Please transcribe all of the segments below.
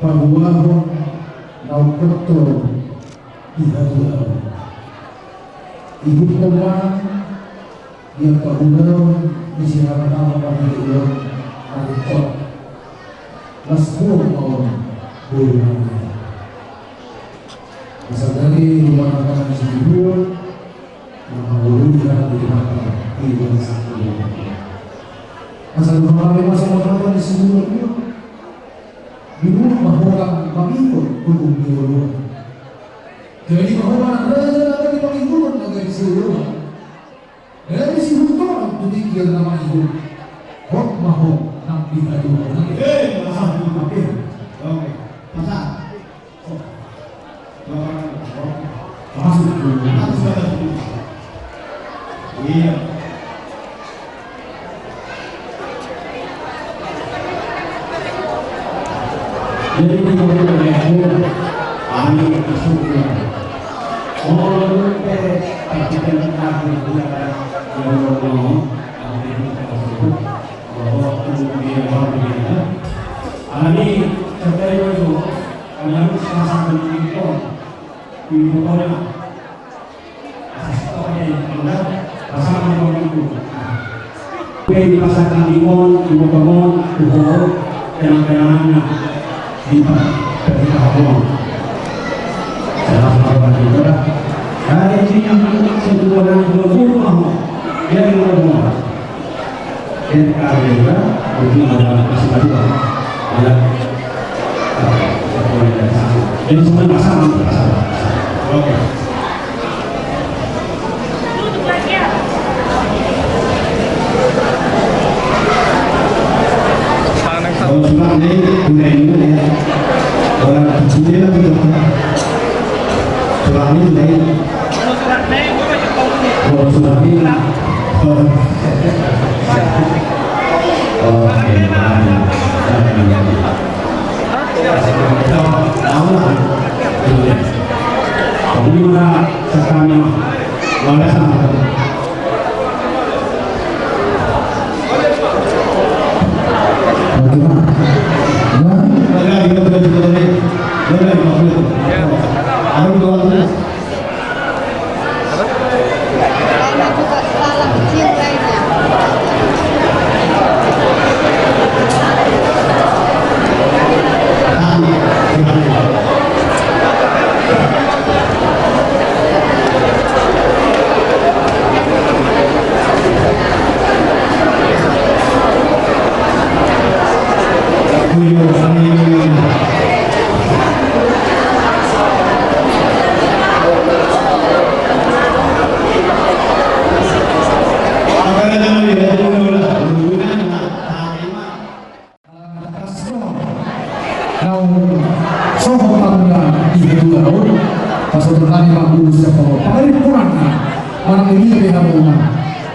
pagbuwahon naupotto ihadulaw. Ihukuman yang kaunang disirakan pagbuwahon naupot masbuk maupun bulan. Masadari rumah makan sendiri menghulukan di mata iwan sakit. Asal mengalami masa makan di seluruhnya, bingung mahorang pangikut hukum di luar. Jadi mahorang raja lagi pangikut lagi di seluruh. Dari si hukum tu dikira nama itu, kok mahor nak diadu lagi. Masa itu pakai, oke, masa. Masuk dulu. Iya. Jadi kita berdoa kami bersyukur. Mohon kita mengaku kepada Allah bahwa kemudian kita kami sebagai itu kami sama-sama mengimpor di pokoknya pasangan itu di pasangan limon, ibu kemon, buhor, kenang-kenangannya di tahun dalam melakukan ibadah. Hari ini yang kedua dan kedua yang kedua dan ketiga itu adalah masih dua ada jadi semua pasangan. Oke. Kalau sudah ini ya, orang kecil lagi tuh, sudah ini, kalau sudah ini, bagaimana sekarang boleh sama?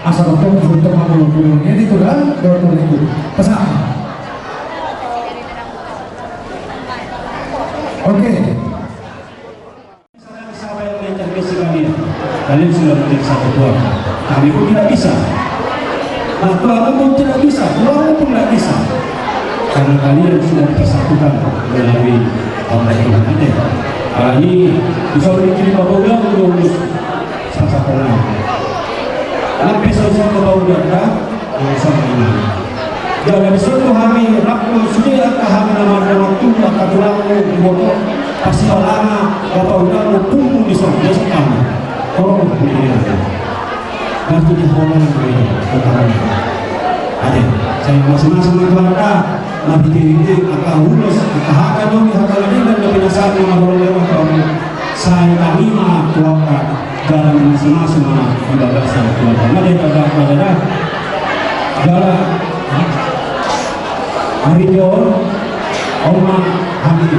Asal untuk mengumpulkan ini itu dah dokter itu pesan. Oke. Siapa yang mengintervensi kalian? Kalian sudah menjadi satu keluarga. Kami pun tidak bisa. Nah, Tuhan pun tidak bisa. Tuhan pun tidak bisa. Karena kalian sudah dipersatukan melalui Allah Tuhan ini. Ini bisa dikirim program untuk satu orang. Nabi sallallahu alaihi wasallam dalam suatu hari rakul sudah kaham nama waktu maka tulang bodoh pasti lama bapak udah kumpul di sana sekarang orang punya nanti di holan sekarang ada saya masing-masing keluarga nabi ini akan lulus akan dong akan lagi dan lebih nasab nama saya terima keluarga dalam masing-masing ibadah saya keluarga. Mari kita berdoa dalam hari John, Oma Hamid,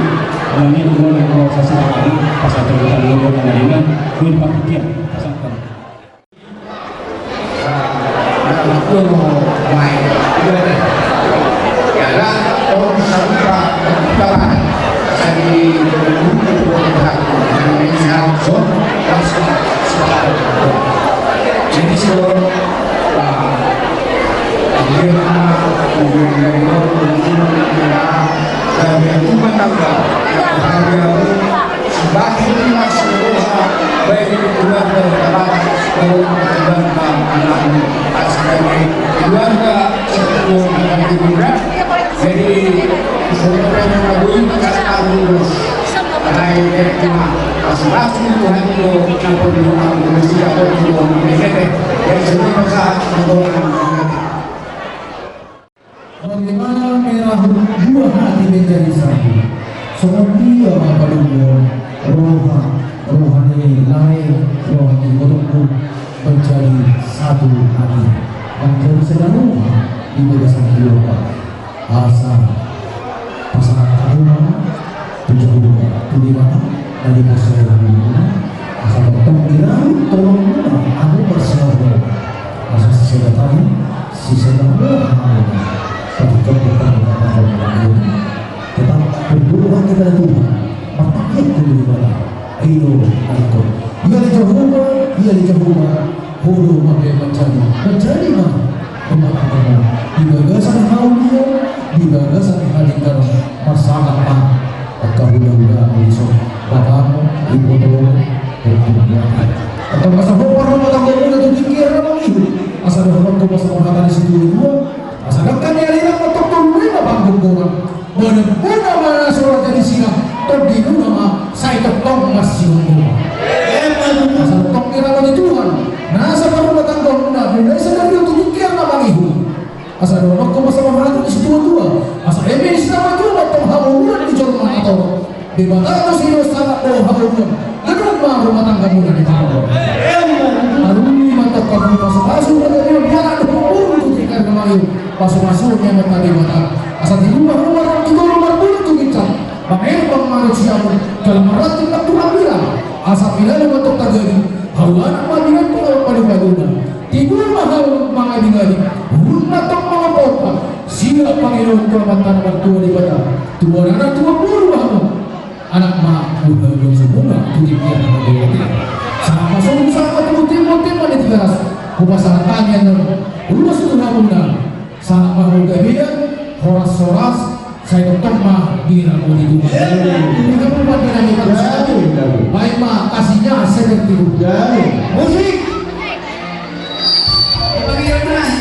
dan ini boleh proses lagi pasal terbuka dulu dengan duit pakai pasal. Aku main, karena orang sampai jalan, jadi jadi seluruh dari rumah tangga sebagai keluarga sepupu anak ibunda. Jadi semoga menabui kata lulus baik terima masing-masing Tuhan itu campur di rumah Indonesia atau di rumah Indonesia yang semoga saat bagaimana merah dua hati menjadi satu. Seperti orang padungnya rohani lain, rohani bertumbuh menjadi satu hati. Dan jadi sedang di bagasan keluarga asal pasangan karuna tujuh mana dari pasangan asal bertemu tolong aku bersahabat asal sisa tadi sisa tapi kebutuhan tetap berdoa kepada Tuhan bertakbir kepada Ayo ia dijauhkan hulu makai menjadi mah pemakaman di bagasan haulia di bagasan hadikar masalah kahula-hula besok bapakmu ibu atau masa hormat rumah tangga itu pikir apa itu asal hormat kau masa penghatan situ dua asal kan dia lihat untuk lima panggung orang benar-benar mana surat jadi siang terdiri nama saya ketong masih rumah asal ketong kira oleh Tuhan nah asal rumah tangga benar benar sedang dia untuk pikir apa itu asal hormat kau masa penghatan di situ dua asal ini sama juga penghamulan di Jerman atau di Batak atau sangat penghamulan kedua rumah tangga muda di Tahu Arumi mantap kamu masuk dia biar ada untuk jika kemarin masuk-masuknya mereka di Batak asal di rumah itu rumah dulu tuh kita pakai manusia dalam merat kita Tuhan bilang asal bila untuk terjadi haluan padian kalau pada tidur mahal mengadili rumah tak mengapa siap panggil kehormatan bertua di Batak tua anak tua puluh anak mak belum semua tujuh dia sama sama timur pada 300 kupasan tanya lulus tuh bunda sama harga beda horas saya tetap mah di ramu itu kita buat dinamika baik mah kasihnya seperti musik bagaimana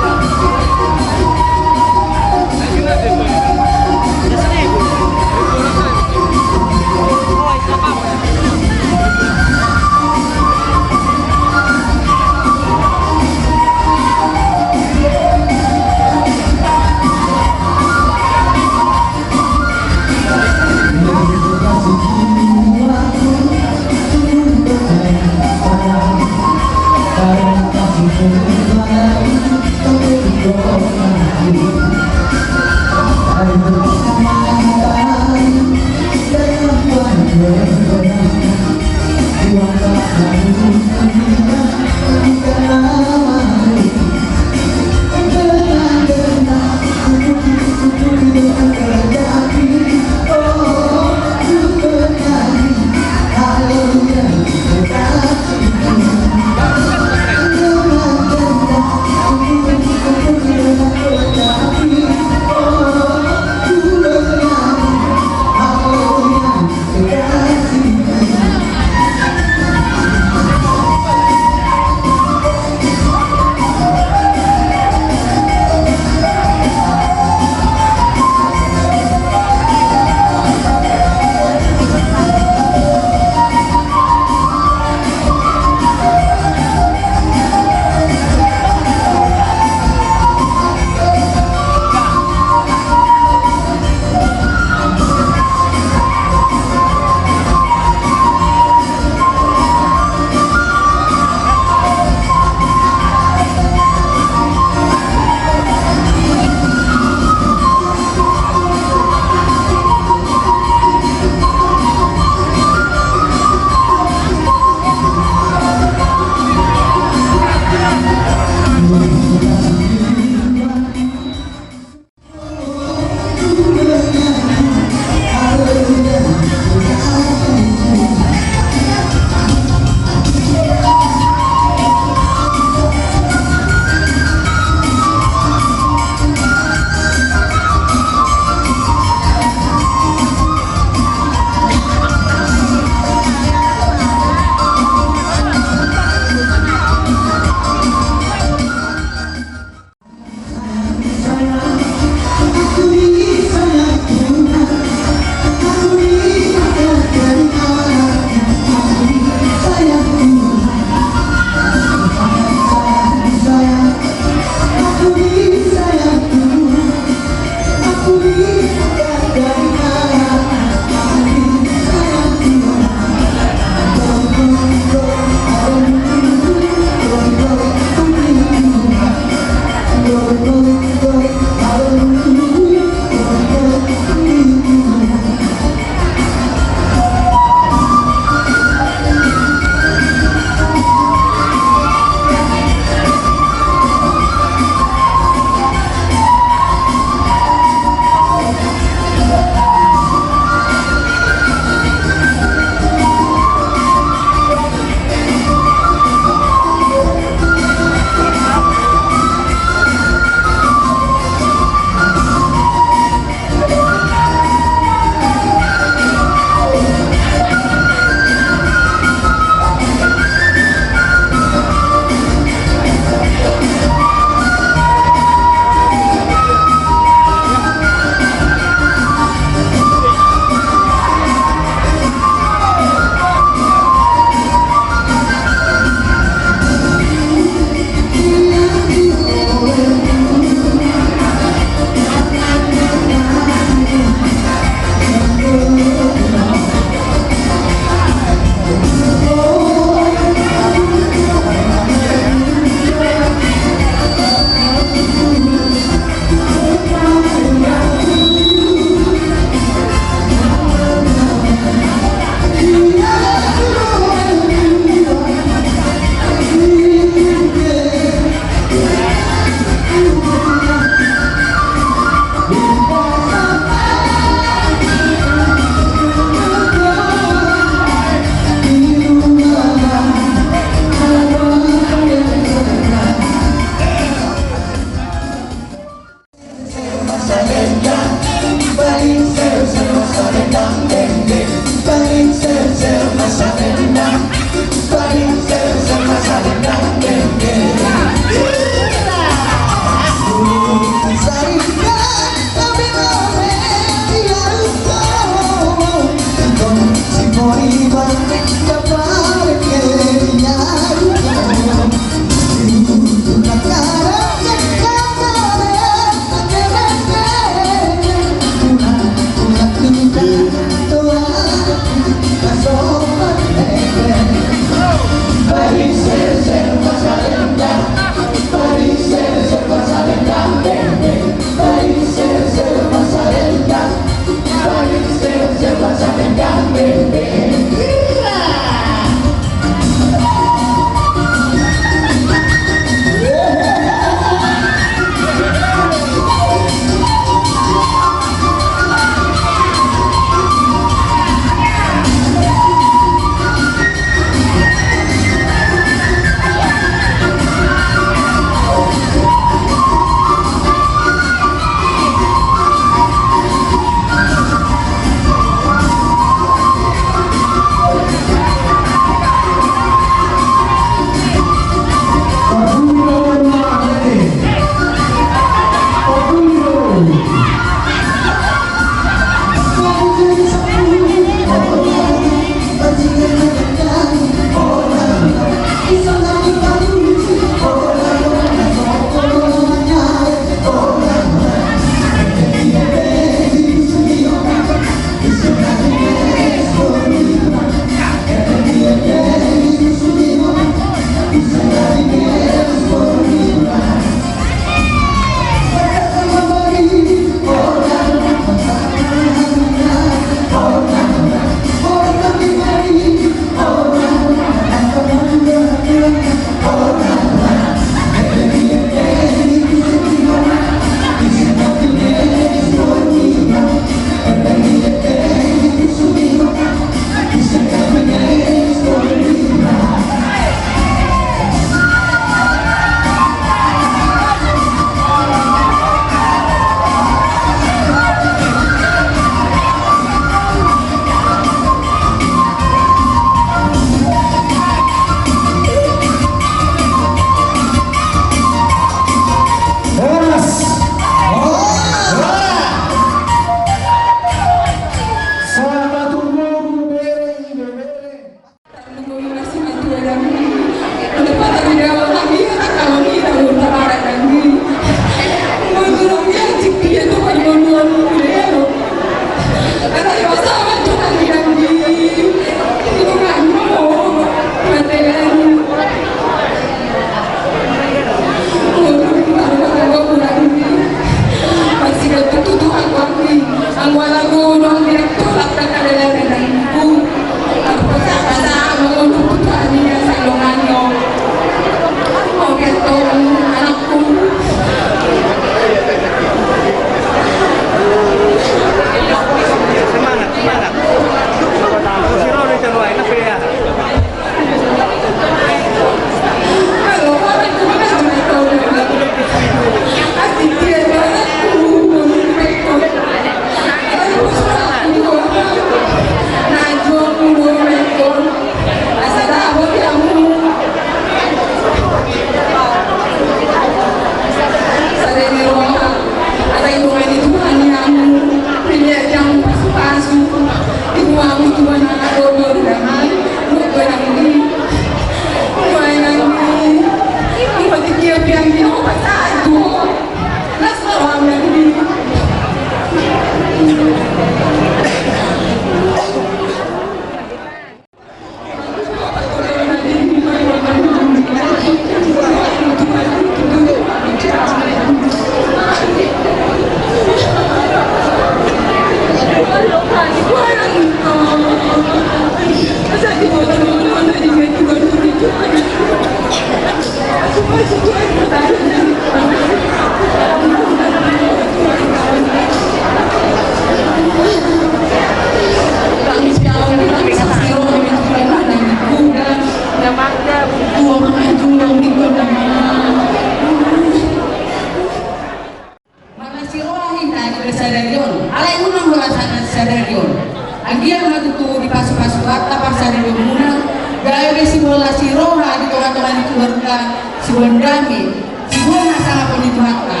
Agia matutu di pasu-pasu wakta pasari muna gaya besi bola si roha di tengah-tengah di keluarga si wandami si bona sangat pun itu wakta.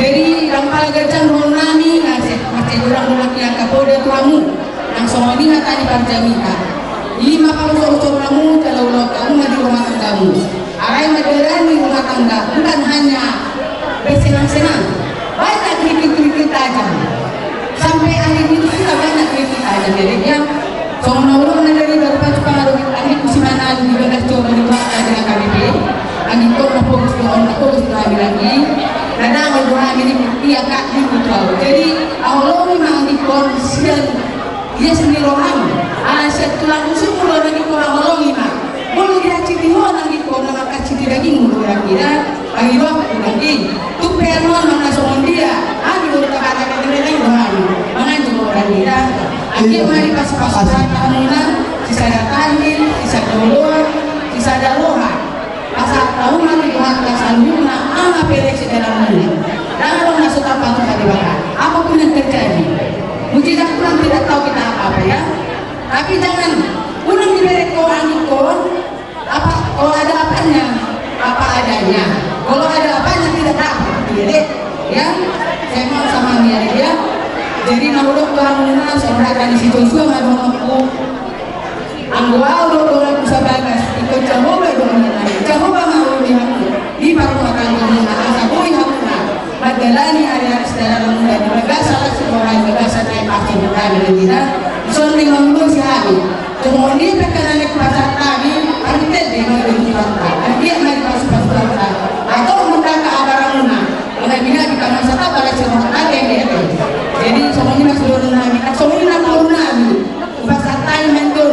Jadi rampal gajang roh nami ngasih masih orang mulak yang kapoda kamu langsung ini hata di parjamita 5 paru-paru kamu kalau ulau kamu di rumah tanggamu arai maderan di rumah tangga bukan hanya bersenang-senang banyak kritik-kritik tajam sampai akhir itu kita banyak kritik tajam jadinya soalnya ulang dari berpacu pengaruh angin kusimana di belas coba di wakta dengan KBP angin kau nak fokus ke orang fokus ke kami lagi karena orang ini dia kak di putrau jadi Allah memang di konsian Iya sendiri orang aset tulang rusuk mulu lagi kurang olongi mah mulu dia citi ho lagi kurang makan citi daging mulu lagi dah lagi waktu lagi tuh permon mana soal dia aduh kata kata dia doang mana juga lagi dah akhir mari pas tahunnya sisa datangin sisa dolor sisa daloha pasal tahun nanti buat kasaluna pelek dalam ini dan kalau masuk apa tuh tadi bakal apapun yang terjadi mujizat kurang tidak tahu kita apa ya tapi jangan kurang diberi orang ikon apa kalau ada apanya apa adanya kalau ada apanya tidak dapat diberi ya saya mau sama dia ya jadi naudok bangunan seorang di situ juga nggak mampu anggua udah orang bisa bagas ikut Jehovah dengan Jehovah mau lihat di baru akan dengan asa boleh hamna Magdalani ada saudara muda di bagasa lah seorang bagasa naik pasti berani dengan soalnya ngomong si Abi kemudian mereka naik pasar tadi kami tadi mau dijual dia naik pasar atau mereka ke abaranguna mengambil di kamar serta pada semua ada yang dia jadi semuanya seluruh nabi semuanya seluruh nabi pasar tadi mentur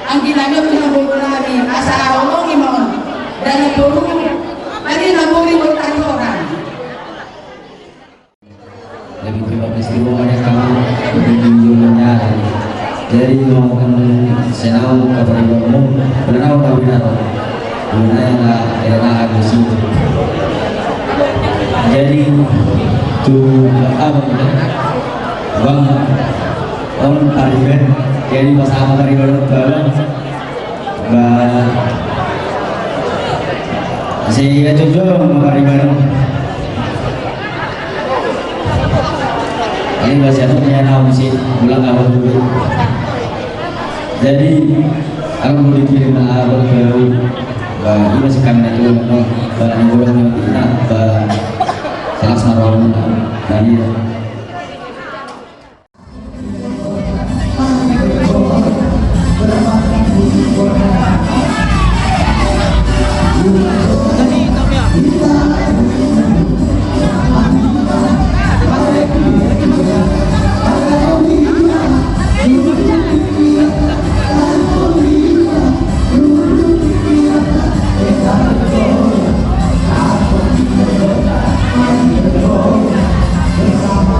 angginanya punya bulu nabi asal Allah imam dan bulu tadi naburi bertani orang lebih terima kasih banyak kamu kunjungannya jadi mau senau kabar umum benar kau benar yang agak sih jadi tuh apa bang on tarikan jadi bersama tarikan bang saya jujur tarikan ini bahasa punya nama sih pulang awal dulu jadi aku mau dikirim awal baru ini masih kami itu barang bolong kita salah sarung dari Bersama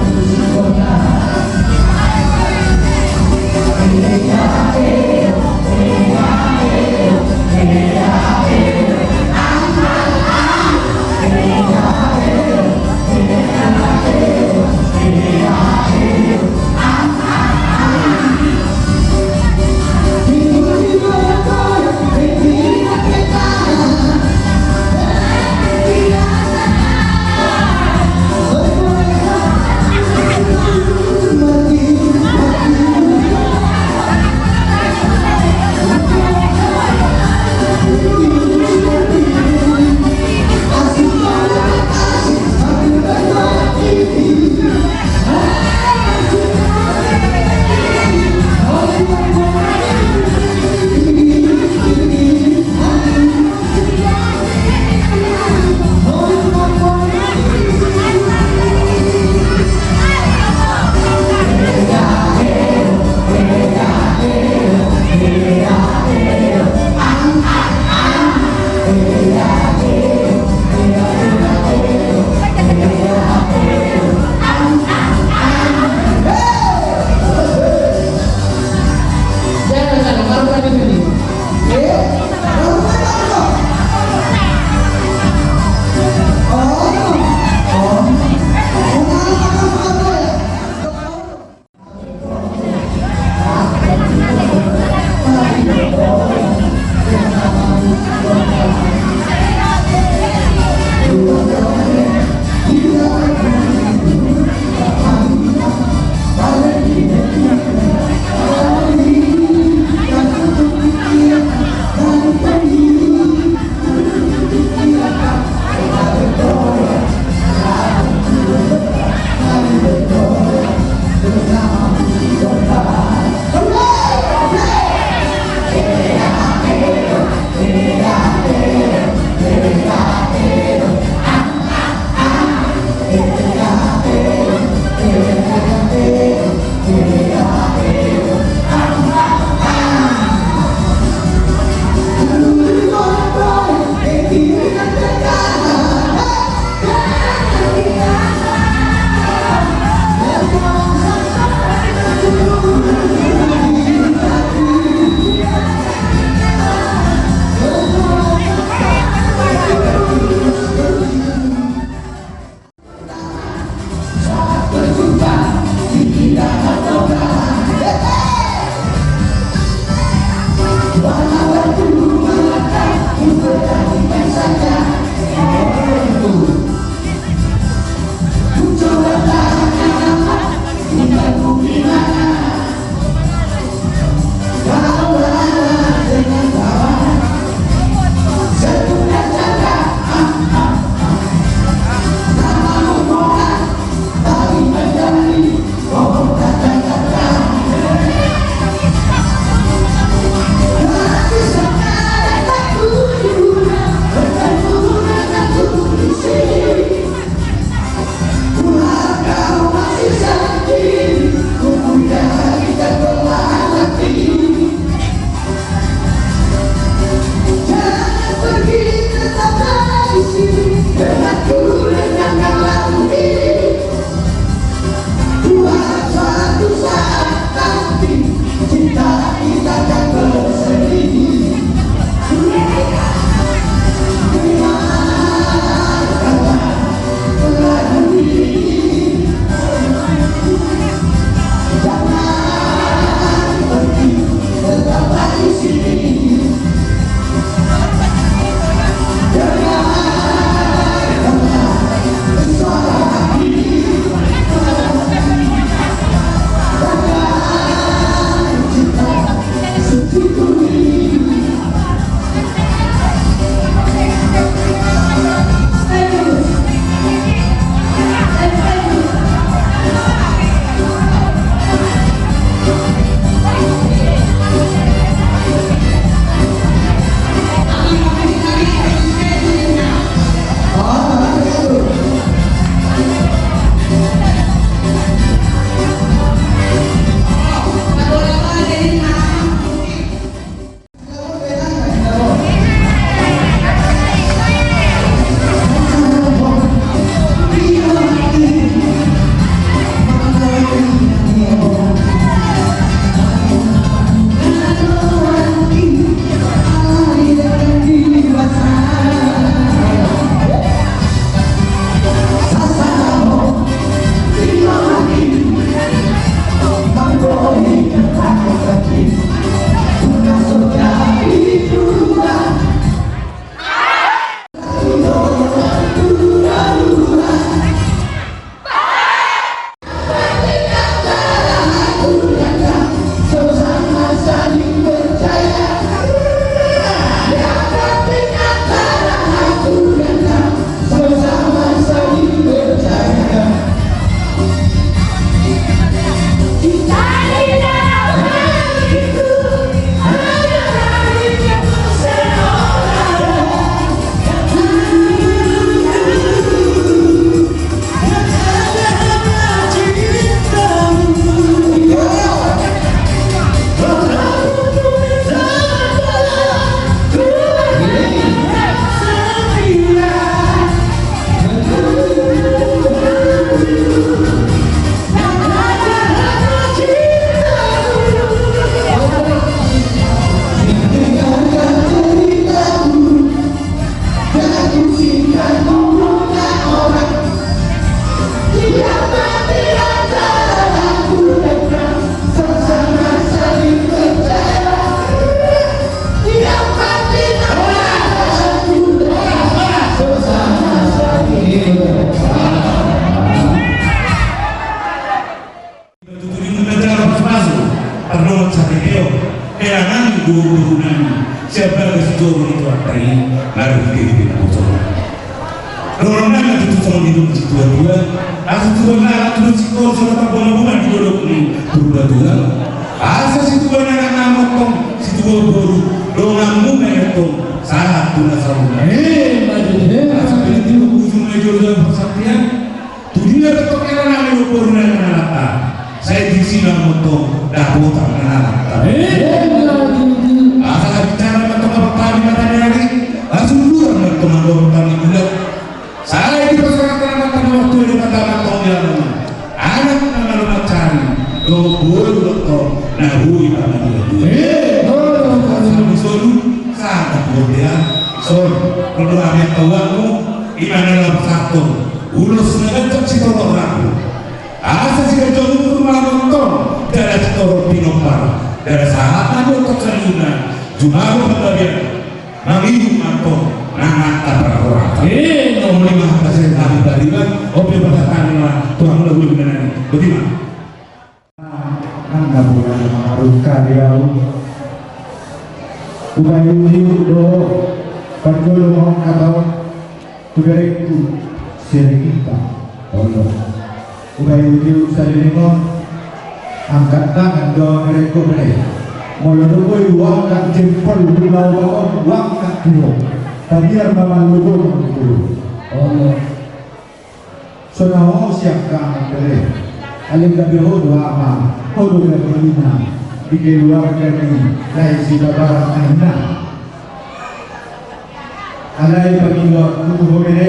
siapa kesujo itu atai lalu diri bocor. Corona itu cuma di dua, asal itu benar terus sikor sama bola-bola di dua dua. Asal situ benar nama tong situ baru dongamu meretong salah tu nasarunya. Asal itu ujungnya jodoh persatuan. Tujuan tetap kena nama corona kenapa? Saya di sini motong dapur tak kenal. Asal bicara tentang pertanian matanya lagi, langsung dulu tentang pertanian bulat. Saya di masyarakat tentang waktu ini kata tentang yang anak nama cari, lobor doktor, nahui pada dia. Asal solu sangat berlebihan. Sol, kalau ambil tawamu, imanalah satu, ulus ngecek si tolong ragu. Asal si kejauhan itu malah nonton dari tolong pinopar, dari saat aku untuk seluruhnya. Cuma aku bagian nangi atau nangata para orang. Nomor 15 kali balikan, oke berkatakanlah Tuhan lebih benar. Bagaimana? Anda bukan mengharuskan dia. Ubayu do pergolongan atau tubereku serikita. Ubayu salimo angkat tangan do mereka mereka. Mulai uang kat jempol pulau bawah uang kat pulau. Tadiar mama lugu itu. Soalnya siapkan beli. Alim kabe hodo ama, hodo kabe lina. Di luar kami, lain si bapa anak. Alai bagi waktu homene,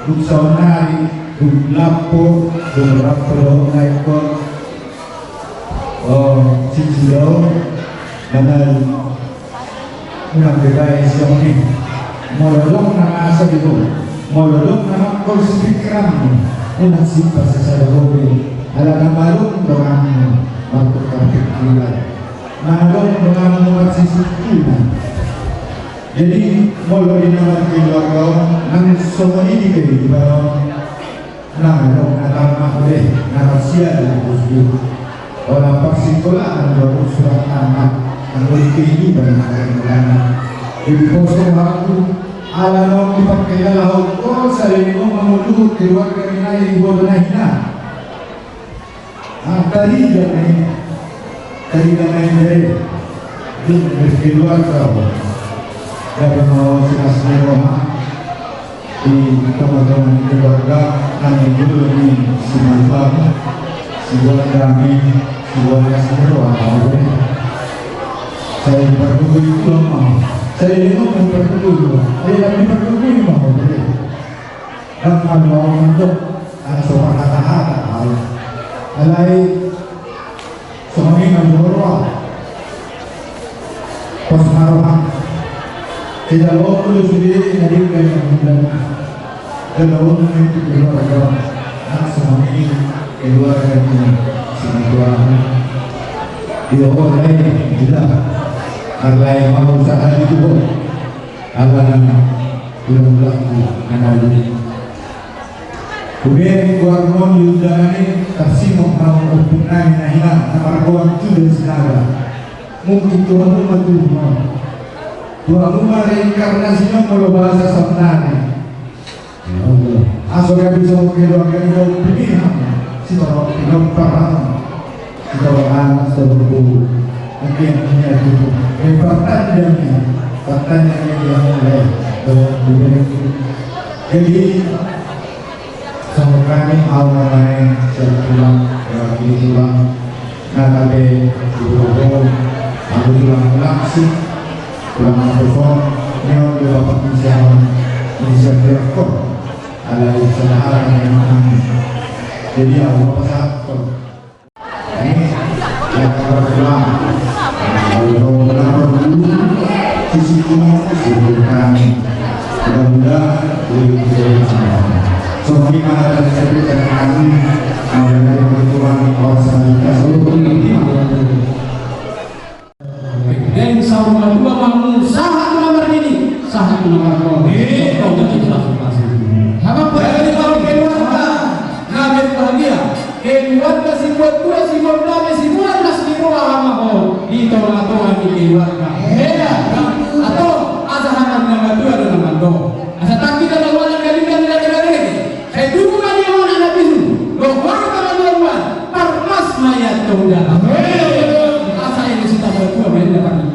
buksonari, bulapo, bulapo naikon. Sisilaw Nanal Unang bigay siya ni Mololong na asa dito Mololong na magkol-spikram Unang simpa sa saragobi Alagang malong doang magkakapit kilat Malong doang magsisikulan. Jadi molo din naman keluarga ng somoni kayo di ba nang natama ulit narasya ng Diyos orang paksikulaan baru surat anak ang ulit kehidupan ng kailangan jadi poso aku ala nong ipagkailalahog ko sa limong mamuluhot keluarga nila ibo na hina ang taligan na hindi yung keluarga ko dari mau sinasnya Roma di teman-teman keluarga kami dulu di Simalbang sebuah kami sebuah Yasmiro saya diperkubu itu mau saya ini mau diperkubu saya diperkubu mau dan kalau untuk sopan kata-kata alai suami ngandoro pos marohang tidak perlu sendiri dari kemudian kalau itu keluarga suami keluarga ini semua dia orang tidak karena yang mau usaha itu alam belum laku anak ini kemudian keluarga Yudhani kasih mau berpunai nahilah kemarkuan itu dari segala mungkin Tuhan membantu Tuhan reinkarnasinya kalau bahasa sebenarnya asal bisa keluarga itu pilihan si orang tidak paham si orang anak seluruh mungkin punya itu faktanya yang mulai jadi sama kami awal lain sepulang lagi tulang natabe dulu aku tulang langsung pulang perform yang dapat bisa direkod ada kesalahan yang jadi aku pasal ini yang pertama kalau dulu sisi ini kami mudah-mudahan lebih soalnya ada cerita kami mengenai pertuan kawasan dan sama dua bangun sahat nomor ini sahat nomor kau apa berarti kalau keluarga nabi bahagia keluarga si buat dua si buat dua si buat belas di bawah sama kau itu atau di keluarga beda atau asahan nama dua dan nama dua asa taki dan lawan yang galing dan lagi saya dulu kan yang mana nabi itu lo baru kalau dua parmas mayat kau dalam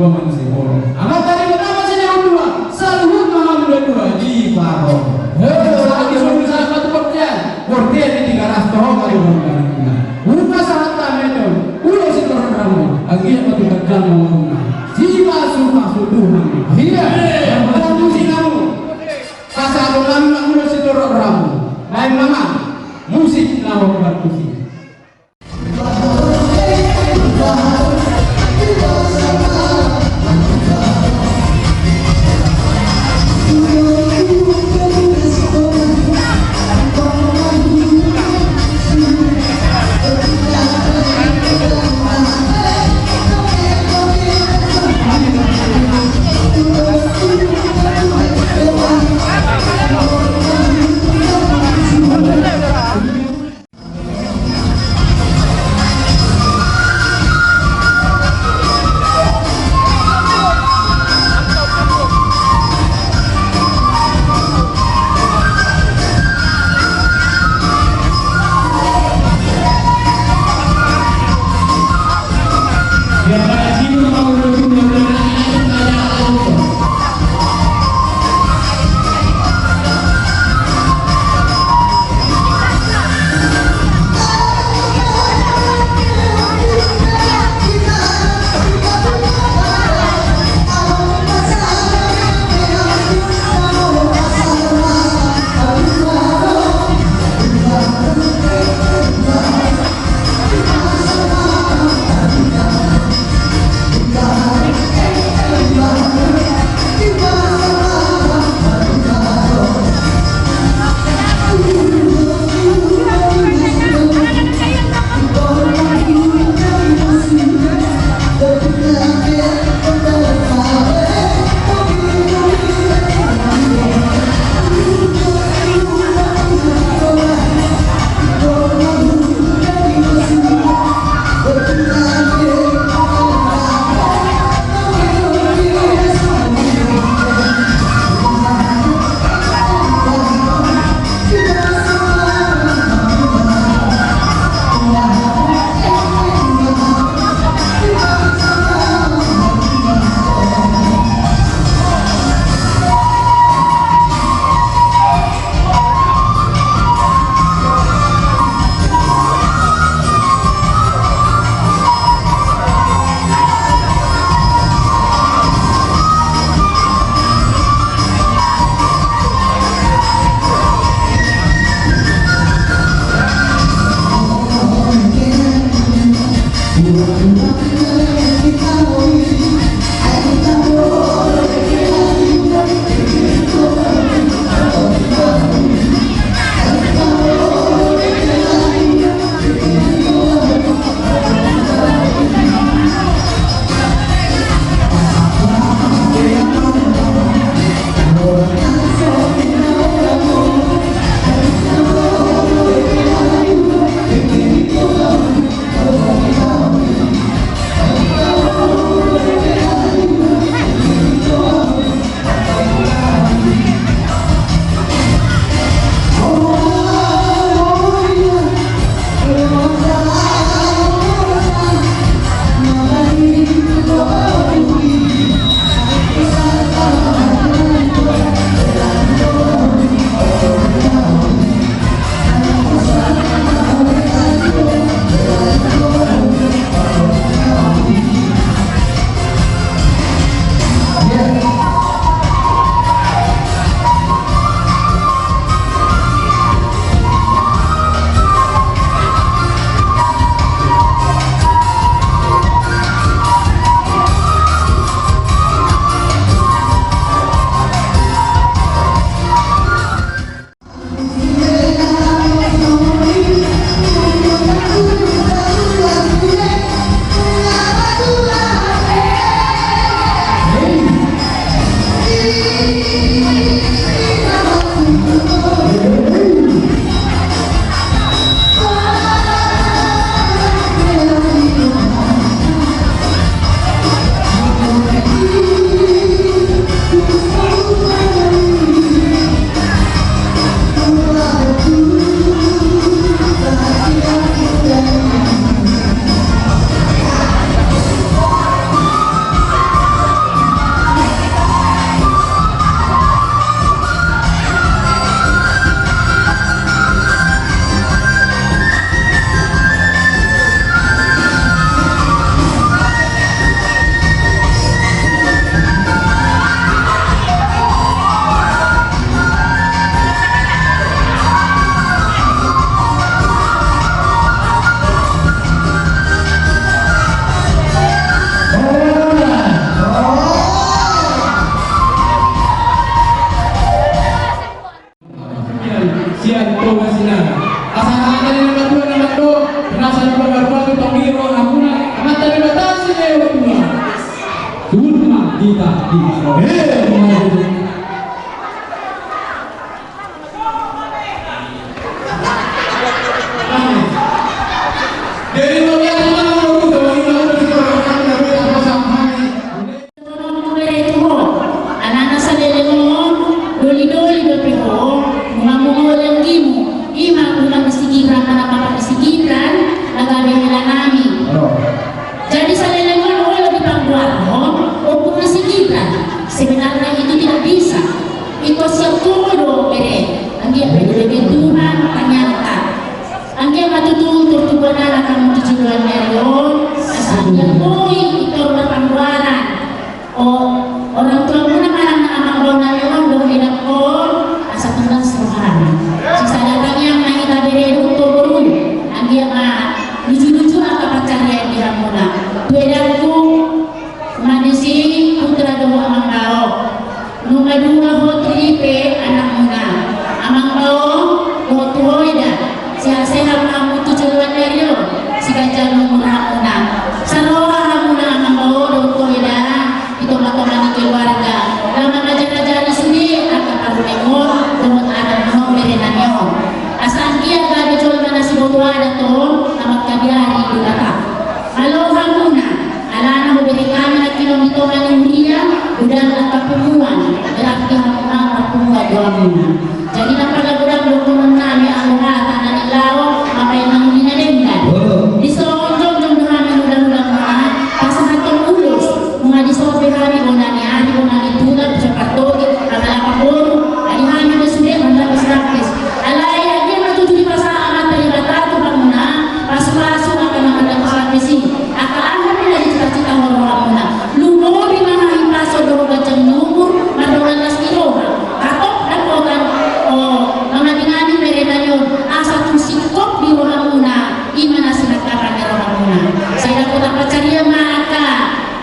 Goman si Polo. Amat tadi pertama sini dua, saluhut mahal dua di Paro. Lagi sudah salah satu pekerjaan. Kordian ini 300 tahun kali bukan. Bukan saat tameton. Ulo si orang kamu. Agia batu kerjaan mau. Jiwa suka suduhan. Iya. Bantu si kamu. Pasal ulang ulo si orang kamu. Lain mama. Musik lawan batu si. kita di Amen. Dari mulia Tuhan kalau kita berdoa kami bersama kami. Anak-anak sa lelong, doli-doli do peho, mga mungulang gimu, ima ulang kesigiran, anak-anak kesigiran, lagabi nila namin. Jadi sa lelong, wala dipangguan, o kung kesigiran, sebenarnya itu tidak bisa. Itu siap tulo, ang iya Tuhan, ternyata. Ang iya matututur tubuhan na kamu tujuan meron, asal iya boy, ito pangguanan. O orang tua mo na parang nakamanggaw na yun, doon inakon, asa tulang Tuhan. Sa datang yang nakita birero turun, ang iya lucu-lucu ang kapagkarya yang dirang mo na. Tuwedan ko, manisi, putra daw amang bao. Numadunga ho, tripe, anak mo na. Amang bao, ho, tuhoida. Siya sehat na mo tujuan na yun. Si Ganjan mo muna. Sa roha mo na amang bao, daw tuhoida. Ito matuman ng keluarga. Lama raja-raja di sini akan parumengor dengan anak mo merenan nyo. Asal kia gabi jual mana si botua dato amat kabiari dudaka. Aloha muna. Alana mo beri kami na kilomito ng dia udang at kapumuan. Berarti hamang kapumuan doa muna. Jadi napagagudang dokumen kami ang lahat na nilaw mapay nang minalenggan. Di sonjong jong namin udang-udang mga pasahatong ulos. Mga disobe kami o nani-ani o nani-tulad sa katogit at alapapuro ay kami na sulit ang lapis-lapis alay ay di matutuli pa sa amat na ibatrato pa muna paso-paso ang mga lapis-lapis akaahan nila yung cita-cita horora muna lumobi mga himpaso dorugat yung lumur madulan nas iroha katok dapotan o mga dinani merenan yun asa kung sikop di roha muna imana sinagkapan ni roha muna saya dapat dapat cari maka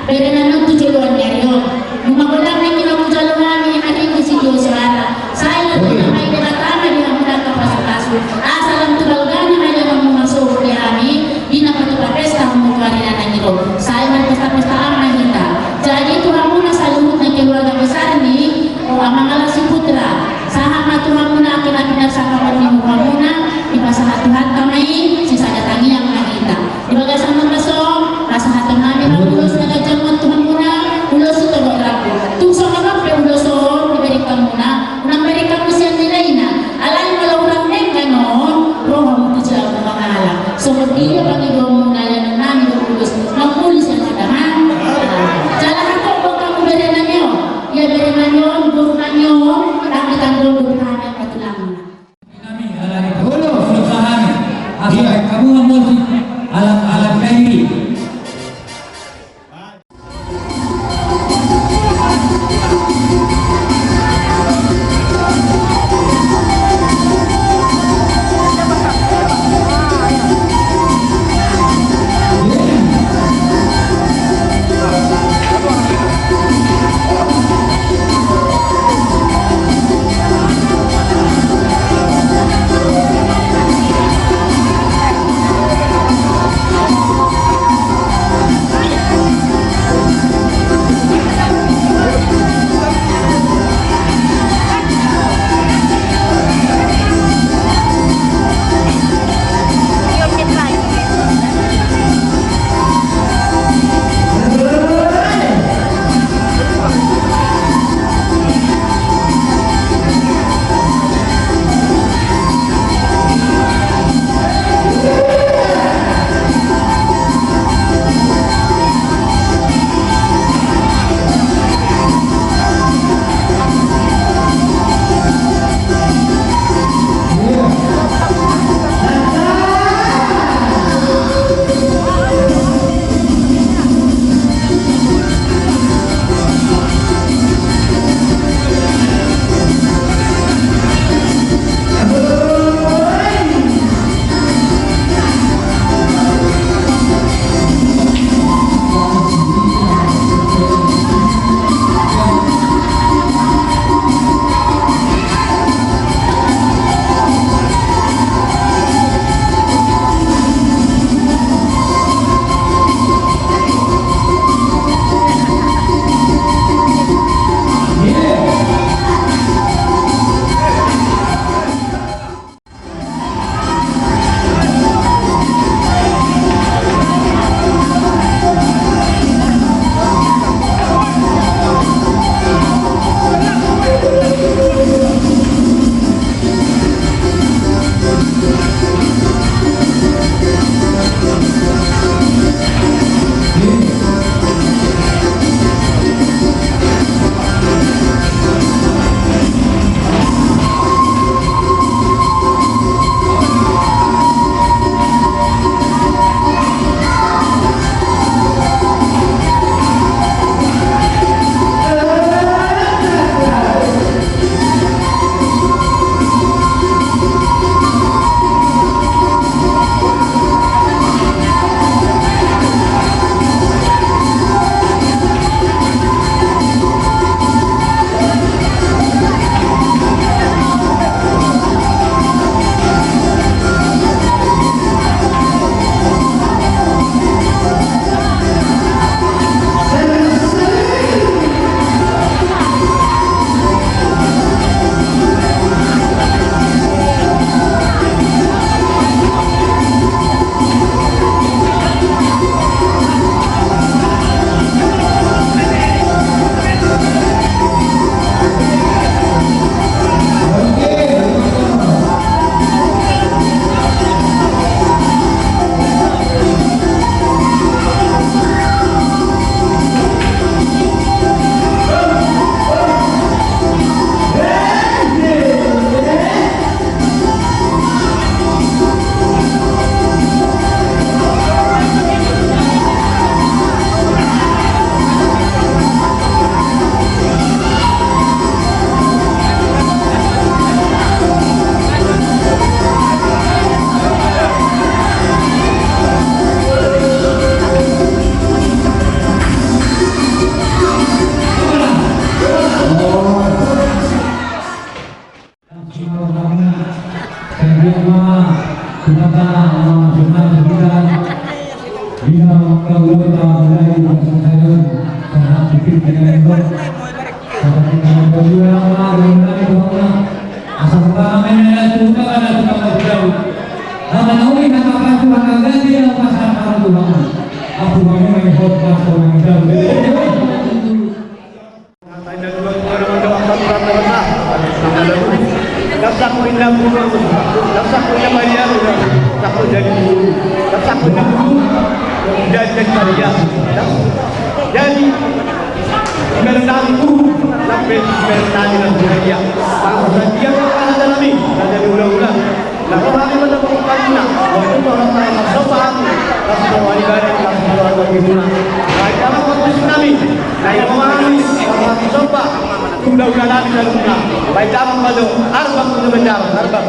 pero na nung tujuan niya yun. Nung magulang na kinamudalo namin, aning ko si Diyos Rara. Saya na ito na may nilatama di ang mga kapasok-pasok. Asa lang tubalgan na may lang mga suho ni Ami, di na patupapesta ang mga rin na nito. Saya na pesta-pesta ang mahita. Jadi Tuhan muna sa lumot ng keluarga besar ni, o ang mga lasing putra. Sahama Tuhan muna ang kinapinagsakapan ni Tuhan muna, ipasahat Tuhan kamay, sisadatangi ang mahita. Ibaga sa mga pasok, pasahat namin ang ulos na Tuhan muna, ulos ito ng rapo. Tung sa mga pe, ulos tentang nasional sembilan bina anggota mulai bersasaran sangat sedikit dengan itu seperti yang kedua mulai bahwa asal pertamanya itu kan ada tukang jauh nama nawi nama kasu akan ganti yang pasal kamu bangun aku bangun menghot pasal yang jauh Lapsak ko ilang buwan, lapsak ko ilang Maria, lapsak ko jadi guru, lapsak ko ilang guru, jadi Maria. Jadi meron namin guru, lapit meron namin ang Maria. Bangsa dia yang kalah dalami, dari ulang-ulang. Lalu kami menemukan na, waktu orang tayo magsopan, kasi mawaligan ang kapuluan ng gimuna. Kahit kami magpusin namin, na yung mamahangis, ang magsopa, udah namin na luna. Baik tamang malo, arbang ko naman naman, arbang.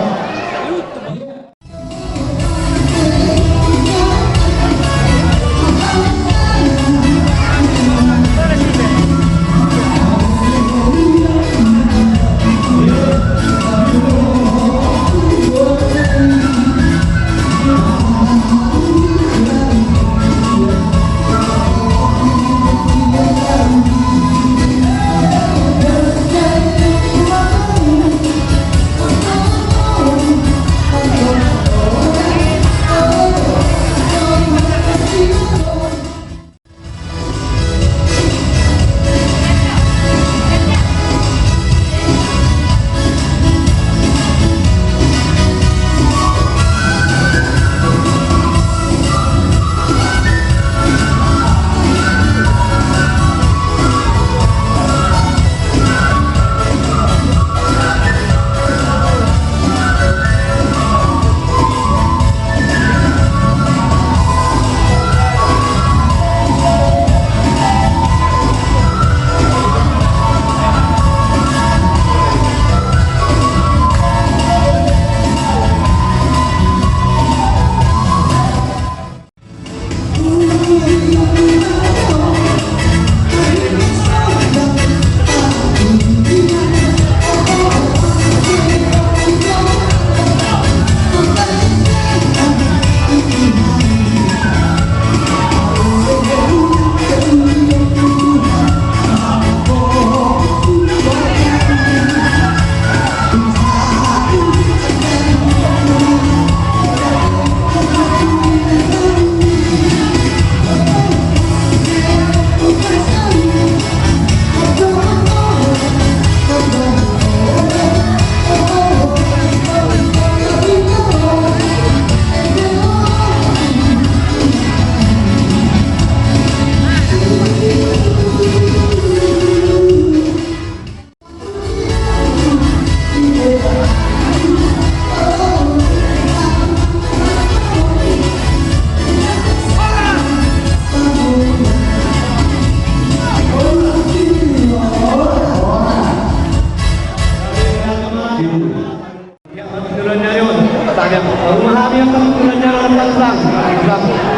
Memahami yang kami belajar dalam Islam.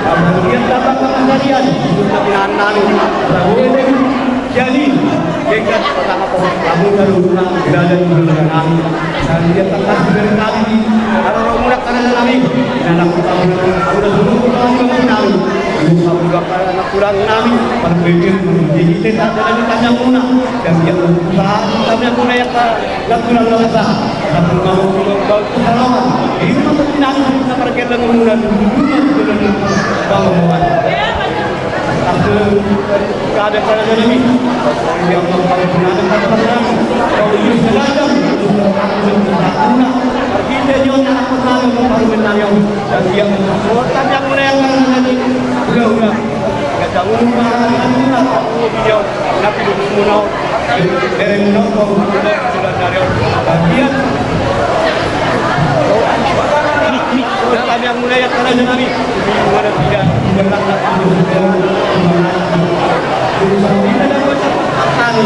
Kemudian datang ke kejadian untuk nabi. Jadi kita pertama kamu baru berada di belakang kami. Dan dia telah dari kami. Kalau orang muda karena kami, anak kamu sudah dulu kami. Kamu bakal anak kurang kami. Berpikir jadi kita ada tanya guna dan dia berusaha kami guna yang lakukan lewat. Tapi kamu kau selamat. Ini maksudnya nanti kita pergi dengan mula dulu dengan bangunan. Tapi keadaan ini, yang kalau ada kata-kata, kalau itu selajang, kita juga nak kenal baru kenal yang dan dia orang yang mulai yang nanti udah kita umumkan aku video nabi munau dari munau kau sudah dari bagian kami yang mulai yang karena nabi mana tidak berlaku tidak ada macam tani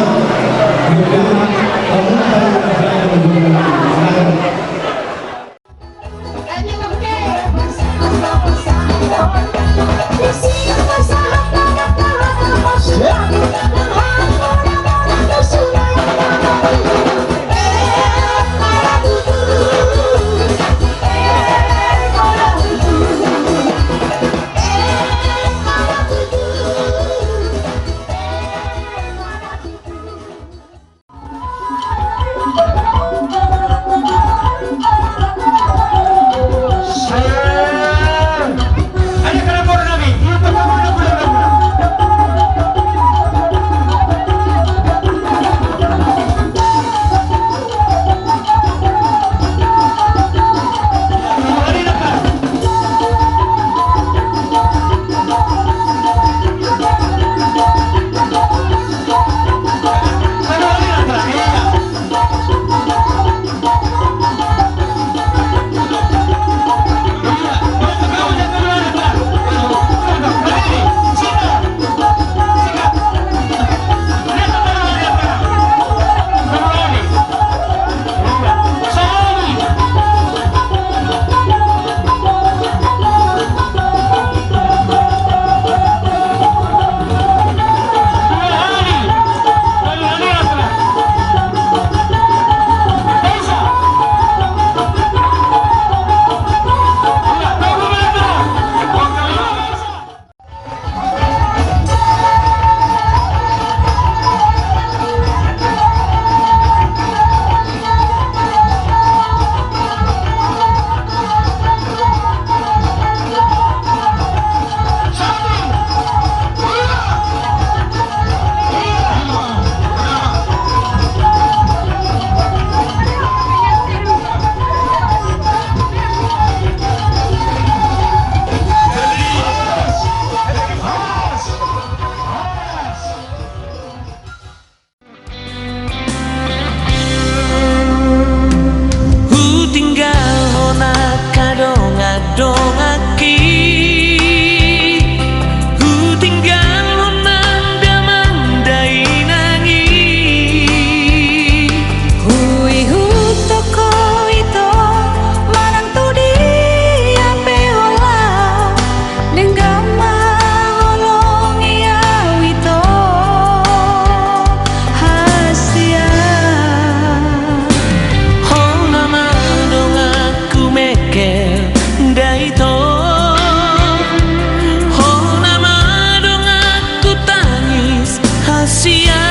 sia